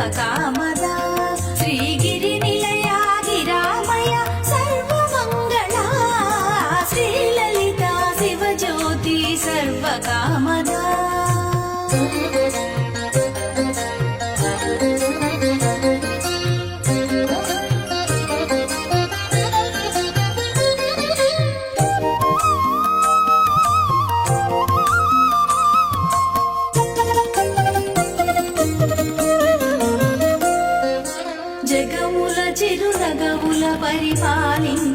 సర్వకామదా శ్రీగిరి నిలయా గిరామయ సర్వమంగళా శ్రీలలిత శివజ్యోతి సర్వకామదా జగముల చిరునగముల పరిపాలించు